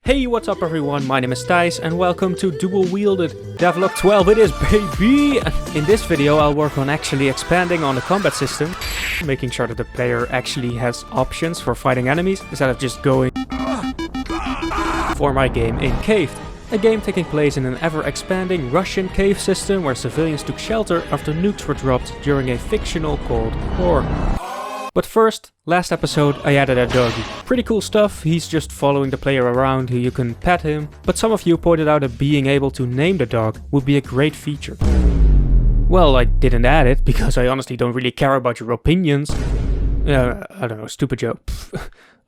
Hey, what's up everyone, my name is Thijs and welcome to DualWielded Devlog 12 it is, baby! In this video I'll work on actually expanding on the combat system, making sure that the player actually has options for fighting enemies instead of just going for my game Incaved. A game taking place in an ever-expanding Russian cave system where civilians took shelter after nukes were dropped during a fictional Cold War. But first, last episode I added a doggy. Pretty cool stuff, he's just following the player around, you can pet him. But some of you pointed out that being able to name the dog would be a great feature. Well, I didn't add it, because I honestly don't really care about your opinions. I don't know, stupid joke.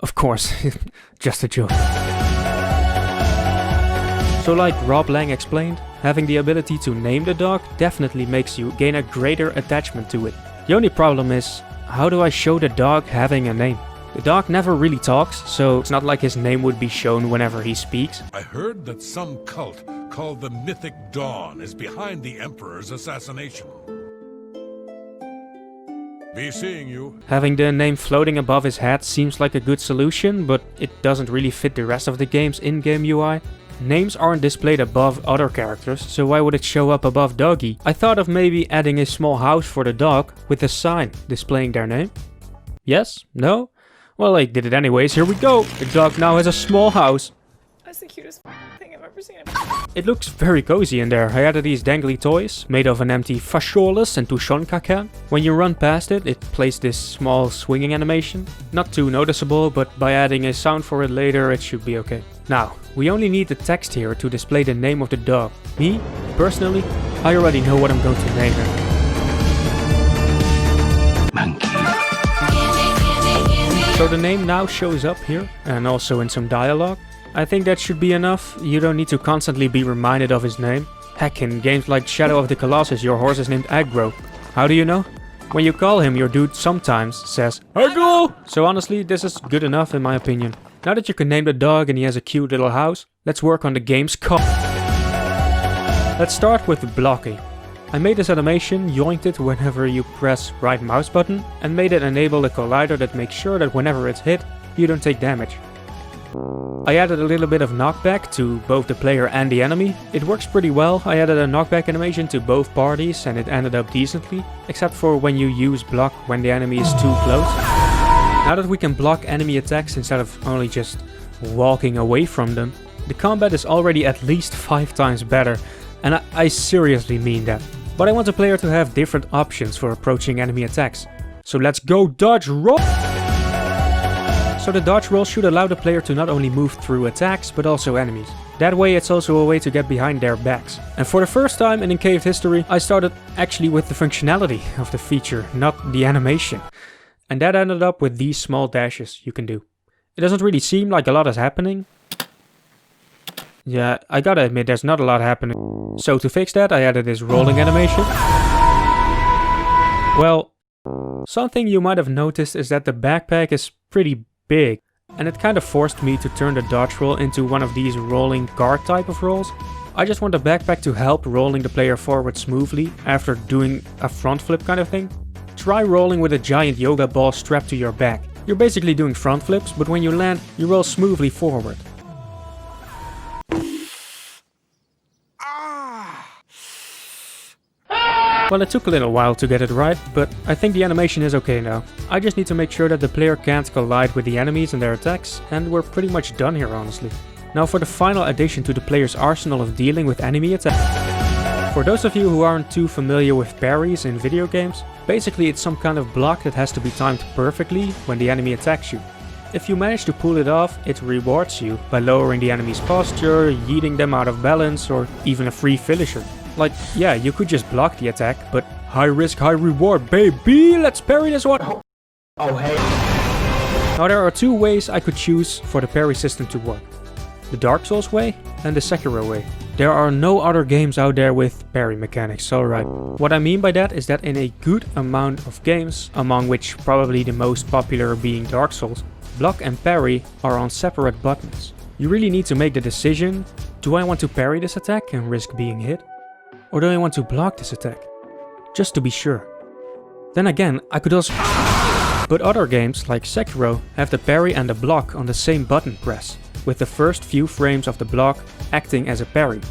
Of course, just a joke. So like Rob Lang explained, having the ability to name the dog definitely makes you gain a greater attachment to it. The only problem is, how do I show the dog having a name? The dog never really talks, so it's not like his name would be shown whenever he speaks. I heard that some cult called the Mythic Dawn is behind the Emperor's assassination. Be seeing you. Having the name floating above his head seems like a good solution, but it doesn't really fit the rest of the game's in-game UI. Names aren't displayed above other characters, so why would it show up above Doggy? I thought of maybe adding a small house for the dog with a sign displaying their name. Yes? No? Well, I did it anyways, here we go! The dog now has a small house. That's the cutest thing I've ever seen. It looks very cozy in there. I added these dangly toys, made of an empty fasciolas and tushonka can. When you run past it, it plays this small swinging animation. Not too noticeable, but by adding a sound for it later, it should be okay. Now, we only need the text here to display the name of the dog. Me, personally, I already know what I'm going to name him. Monkey. So the name now shows up here, and also in some dialogue. I think that should be enough. You don't need to constantly be reminded of his name. Heck, in games like Shadow of the Colossus, your horse is named Aggro. How do you know? When you call him, your dude sometimes says Aggro! So honestly, this is good enough in my opinion. Now that you can name the dog and he has a cute little house, let's work on the game's Let's start with blocking. I made this animation, yoinked it whenever you press right mouse button, and made it enable a collider that makes sure that whenever it's hit, you don't take damage. I added a little bit of knockback to both the player and the enemy. It works pretty well. I added a knockback animation to both parties and it ended up decently, except for when you use block when the enemy is too close. Now that we can block enemy attacks instead of only just walking away from them, the combat is already at least 5 times better, and I seriously mean that. But I want the player to have different options for approaching enemy attacks. So let's go dodge roll! So the dodge roll should allow the player to not only move through attacks, but also enemies. That way it's also a way to get behind their backs. And for the first time in Incaved history, I started actually with the functionality of the feature, not the animation. And that ended up with these small dashes you can do. It doesn't really seem like a lot is happening. Yeah, I gotta admit there's not a lot happening. So to fix that I added this rolling animation. Well, something you might have noticed is that the backpack is pretty big. And it kind of forced me to turn the dodge roll into one of these rolling guard type of rolls. I just want the backpack to help rolling the player forward smoothly after doing a front flip kind of thing. Try rolling with a giant yoga ball strapped to your back. You're basically doing front flips, but when you land, you roll smoothly forward. Well, it took a little while to get it right, but I think the animation is okay now. I just need to make sure that the player can't collide with the enemies and their attacks, and we're pretty much done here honestly. Now for the final addition to the player's arsenal of dealing with enemy attacks. For those of you who aren't too familiar with parries in video games, basically it's some kind of block that has to be timed perfectly when the enemy attacks you. If you manage to pull it off, it rewards you by lowering the enemy's posture, yeeting them out of balance, or even a free finisher. Like, yeah, you could just block the attack, but high risk, high reward, baby! Let's parry this one! Oh, hey! Now there are 2 ways I could choose for the parry system to work. The Dark Souls way and the Sekiro way. There are no other games out there with parry mechanics, alright. What I mean by that is that in a good amount of games, among which probably the most popular being Dark Souls, block and parry are on separate buttons. You really need to make the decision, do I want to parry this attack and risk being hit? Or do I want to block this attack? Just to be sure. Then again, I could also... But other games, like Sekiro, have the parry and the block on the same button press. with the first few frames of the block acting as a parry,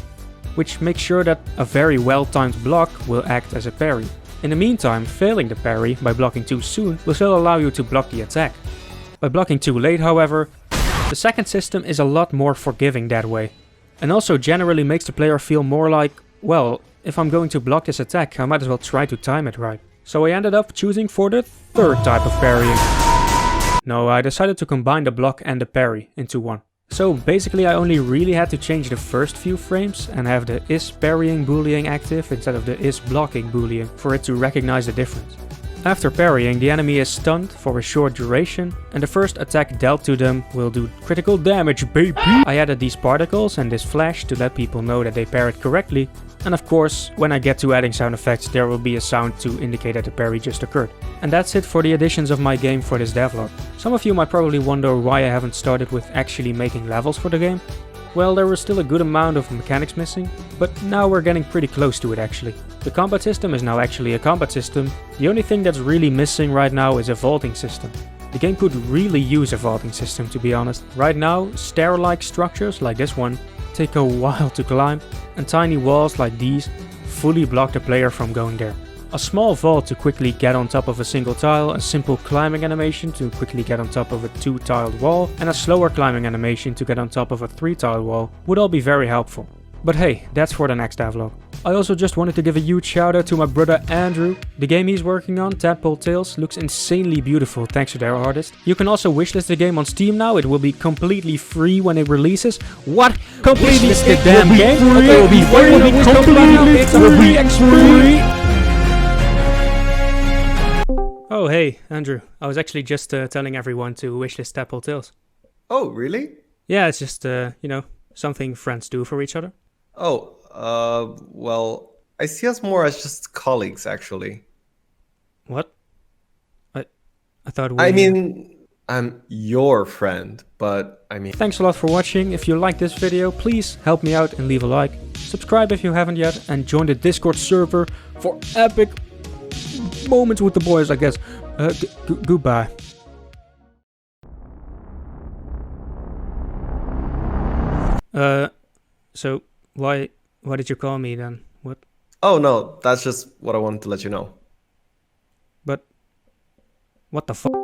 which makes sure that a very well-timed block will act as a parry. In the meantime, failing the parry by blocking too soon will still allow you to block the attack. By blocking too late, however, the second system is a lot more forgiving that way, and also generally makes the player feel more like, well, if I'm going to block this attack, I might as well try to time it right. So I ended up choosing for the third type of parrying. No, I decided to combine the block and the parry into one. So basically I only really had to change the first few frames and have the is parrying boolean active instead of the is blocking boolean for it to recognize the difference. After parrying, the enemy is stunned for a short duration, and the first attack dealt to them will do critical damage, baby! I added these particles and this flash to let people know that they parried correctly, and of course, when I get to adding sound effects, there will be a sound to indicate that the parry just occurred. And that's it for the additions of my game for this devlog. Some of you might probably wonder why I haven't started with actually making levels for the game. Well, there was still a good amount of mechanics missing, but now we're getting pretty close to it actually. The combat system is now actually a combat system. The only thing that's really missing right now is a vaulting system. The game could really use a vaulting system, to be honest. Right now, stair-like structures like this one take a while to climb, and tiny walls like these fully block the player from going there. A small vault to quickly get on top of a single tile, a simple climbing animation to quickly get on top of a 2-tiled wall, and a slower climbing animation to get on top of a 3-tiled wall would all be very helpful. But hey, that's for the next devlog. I also just wanted to give a huge shout out to my brother Andrew. The game he's working on, Tadpole Tales, looks insanely beautiful thanks to their artist. You can also wishlist the game on Steam now. It will be completely free when it releases. What? Completely the damn game? It will be free. Oh hey, Andrew. I was actually just telling everyone to wishlist Tadpole Tales. Oh, really? Yeah, it's just, you know, something friends do for each other. Oh, well, I see us more as just colleagues, actually. What? I thought we... I mean, I'm your friend, but I mean... Thanks a lot for watching. If you like this video, please help me out and leave a like. Subscribe if you haven't yet, and join the Discord server for epic moments with the boys, I guess. Goodbye. So why did you call me then? What? Oh no, that's just what I wanted to let you know. But what the fuck?